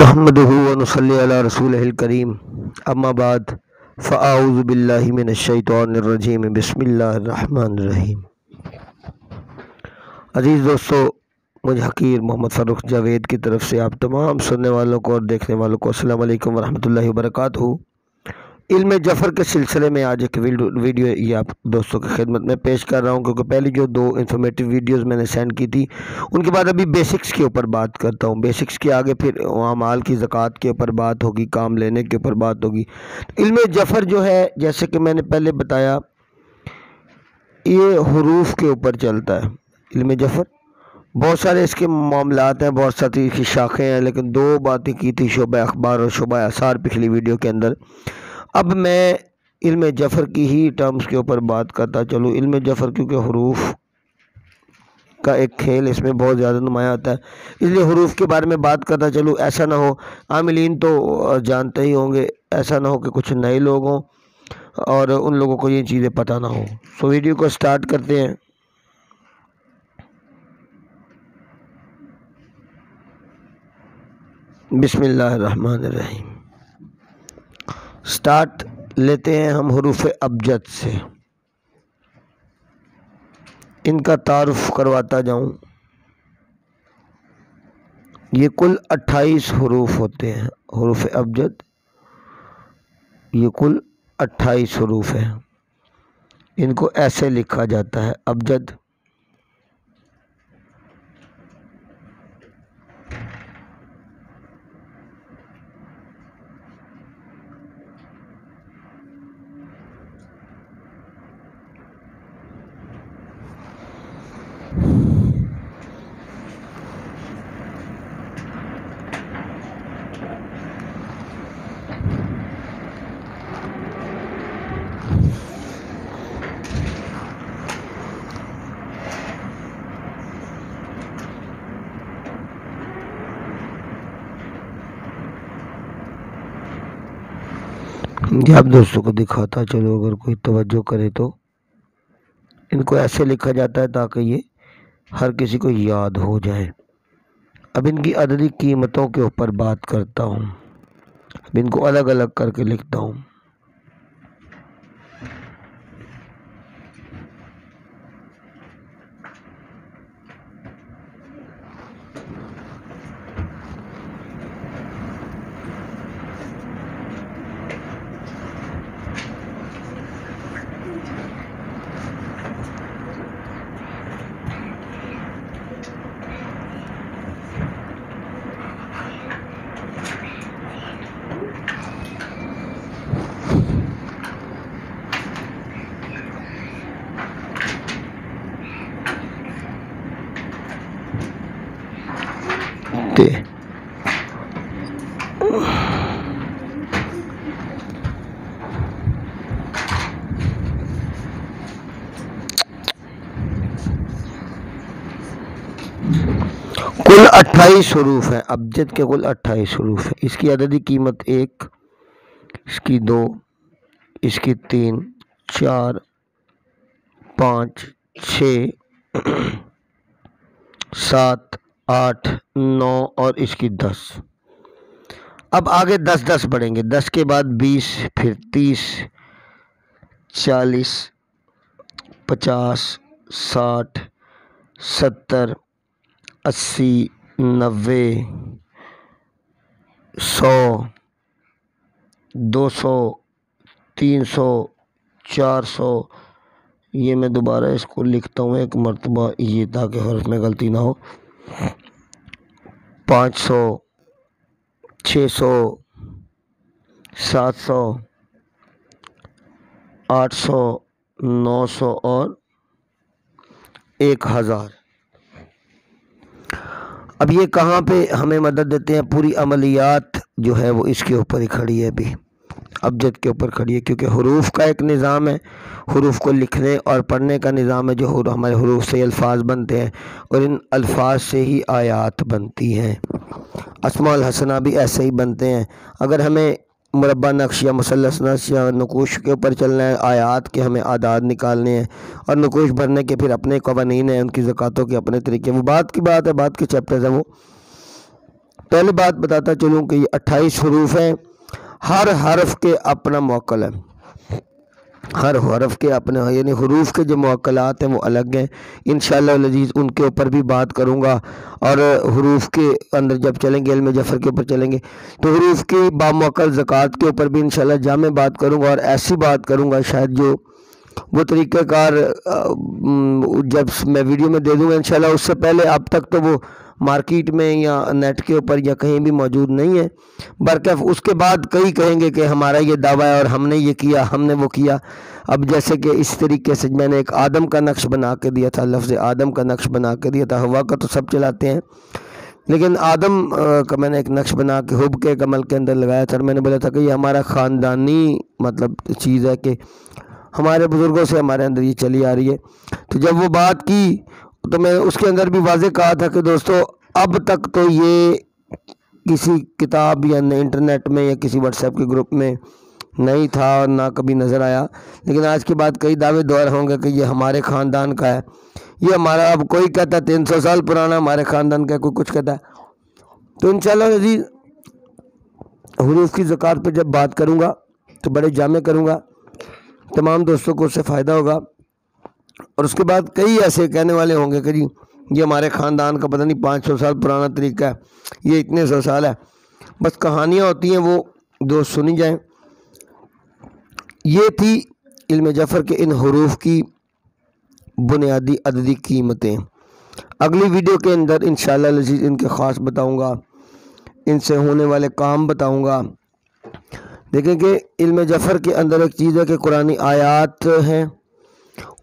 نحمده ونصلي على رسوله الكريم اما بعد فاعوذ باللہ من الشیطان الرجیم بسم اللہ الرحمن الرحیم۔ عزیز دوستو، مجھ حقیر محمد فاروق جاوید کی طرف سے آپ تمام سننے والوں کو اور دیکھنے والوں کو السلام علیکم ورحمۃ اللہ وبرکاتہ۔ علم جفر کے سلسلے میں آج ایک ویڈیو یہ آپ دوستوں کی خدمت میں پیش کر رہا ہوں، کیونکہ پہلی جو دو انفارمیٹیو ویڈیوز میں نے سینڈ کی تھی ان کے بعد ابھی بیسکس کے اوپر بات کرتا ہوں۔ بیسکس کے آگے پھر اعمال کی زکوٰۃ کے اوپر بات ہوگی، کام لینے کے اوپر بات ہوگی۔ علم جفر جو ہے، جیسے کہ میں نے پہلے بتایا، یہ حروف کے اوپر چلتا ہے۔ علم جفر بہت سارے اس کے معاملات ہیں، بہت ساری اس کی شاخیں ہیں، لیکن دو باتیں کی تھی، شعبہ اخبار اور شعبہ اثار، پچھلی ویڈیو کے اندر۔ اب میں علم جفر کی ہی ٹرمز کے اوپر بات کرتا چلوں۔ علم جفر کیونکہ حروف کا ایک کھیل اس میں بہت زیادہ نمایاں آتا ہے، اس لیے حروف کے بارے میں بات کرتا چلوں۔ ایسا نہ ہو، عاملین تو جانتے ہی ہوں گے، ایسا نہ ہو کہ کچھ نئے لوگ ہوں اور ان لوگوں کو یہ چیزیں پتہ نہ ہو۔ سو ویڈیو کو سٹارٹ کرتے ہیں۔ بسم اللہ الرحمن الرحیم۔ سٹارٹ لیتے ہیں ہم حروف ابجد سے۔ ان کا تعارف کرواتا جاؤں۔ یہ کل 28 حروف ہوتے ہیں۔ حروف ابجد یہ کل 28 حروف ہیں۔ ان کو ایسے لکھا جاتا ہے: ابجد، یہ آپ دوستوں کو دکھاتا چلو، اگر کوئی توجہ کرے تو۔ ان کو ایسے لکھا جاتا ہے تاکہ یہ ہر کسی کو یاد ہو جائے۔ اب ان کی عددی قیمتوں کے اوپر بات کرتا ہوں۔ اب ان کو الگ الگ کر کے لکھتا ہوں۔ کل 28 حروف ہیں۔ ابجد کے کل 28 حروف ہیں۔ اس کی عددی قیمت 1، اس کی 2، اس کی 3، 4، 5، 6، 7، 8، 9 اور اس کی 10۔ اب آگے 10 بڑھیں گے۔ 10 کے بعد 20، پھر 30، 40، 50، 60، 70، 80، 90، 100، 200، 300، 400۔ یہ میں دوبارہ اس کو لکھتا ہوں ایک مرتبہ، یہ تاکہ حرف میں غلطی نہ ہو۔ 500، 600، 700، 800، 900 اور 1000۔ اب یہ کہاں پہ ہمیں مدد دیتے ہیں؟ پوری عملیات جو ہے وہ اس کے اوپر ہی کھڑی ہے، ابھی ابجد کے اوپر کھڑی ہے، کیونکہ حروف کا ایک نظام ہے، حروف کو لکھنے اور پڑھنے کا نظام ہے، جو ہمارے حروف سے الفاظ بنتے ہیں اور ان الفاظ سے ہی آیات بنتی ہیں۔ اسماء الحسنہ بھی ایسے ہی بنتے ہیں۔ اگر ہمیں مربع نقش یا مثلث نقش یا نقوش کے اوپر چلنا ہے، آیات کے ہمیں اعداد نکالنے ہیں اور نقوش بھرنے کے پھر اپنے قوانین ہیں، ان کی زکوٰۃوں کے اپنے طریقے، وہ بات کی بات ہے، بات کے چیپٹرز ہیں وہ۔ پہلی بات بتاتا چلوں کہ یہ 28 حروف ہیں، ہر حرف کے اپنا موکل ہے، ہر حرف کے اپنے، یعنی حروف کے جو موکلات ہیں وہ الگ ہیں، انشاءاللہ العزیز ان کے اوپر بھی بات کروں گا، اور حروف کے اندر جب چلیں گے علم جفر کے اوپر چلیں گے تو حروف کی باموکل زکوٰۃ کے اوپر بھی انشاءاللہ جامع بات کروں گا، اور ایسی بات کروں گا شاید جو وہ طریقہ کار جب میں ویڈیو میں دے دوں گا انشاءاللہ، اس سے پہلے اب تک تو وہ مارکیٹ میں یا نیٹ کے اوپر یا کہیں بھی موجود نہیں ہے، برکف اس کے بعد کئی کہیں گے کہ ہمارا یہ دعویٰ ہے اور ہم نے یہ کیا، ہم نے وہ کیا۔ اب جیسے کہ اس طریقے سے میں نے ایک آدم کا نقش بنا کے دیا تھا، لفظ آدم کا نقش بنا کے دیا تھا، ہوا کا تو سب چلاتے ہیں، لیکن آدم کا میں نے ایک نقش بنا کے حب کے عمل کے اندر لگایا تھا، اور میں نے بولا تھا کہ یہ ہمارا خاندانی مطلب چیز ہے کہ ہمارے بزرگوں سے ہمارے اندر یہ چلی آ رہی ہے۔ تو جب وہ بات کی تو میں اس کے اندر بھی واضح کہا تھا کہ دوستو اب تک تو یہ کسی کتاب یا انٹرنیٹ میں یا کسی واٹس ایپ کے گروپ میں نہیں تھا اور نہ کبھی نظر آیا، لیکن آج کے بعد کئی دعوے دور ہوں گے کہ یہ ہمارے خاندان کا ہے، یہ ہمارا، اب کوئی کہتا ہے 300 سال پرانا ہمارے خاندان کا، کوئی کچھ کہتا ہے۔ تو انشاءاللہ عزیز حروف کی زکوٰۃ پہ جب بات کروں گا تو بڑے جامع کروں گا، تمام دوستوں کو اس سے فائدہ ہوگا، اور اس کے بعد کئی ایسے کہنے والے ہوں گے کہ جی یہ ہمارے خاندان کا پتہ نہیں 500 سال پرانا طریقہ ہے، یہ اتنے 100 سال ہے، بس کہانیاں ہوتی ہیں وہ دوست سنی جائیں۔ یہ تھی علم جفر کے ان حروف کی بنیادی عددی قیمتیں۔ اگلی ویڈیو کے اندر انشاءاللہ العزیز ان کے خاص بتاؤں گا، ان سے ہونے والے کام بتاؤں گا۔ دیکھیں کہ علم جفر کے اندر ایک چیز ہے کہ قرآنی آیات ہیں،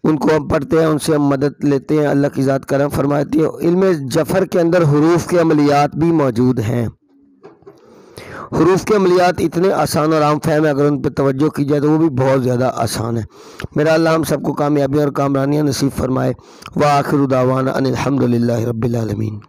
ان کو ہم پڑھتے ہیں، ان سے ہم مدد لیتے ہیں، اللہ کی ذات کرم فرماتی ہے۔ علم جفر کے اندر حروف کے عملیات بھی موجود ہیں، حروف کے عملیات اتنے آسان اور عام فہم ہے، اگر ان پہ توجہ کی جائے تو وہ بھی بہت زیادہ آسان ہے۔ میرا اللہ ہم سب کو کامیابی اور کامرانیاں نصیب فرمائے۔ وآخر دعوانا ان الحمدللہ رب العالمین۔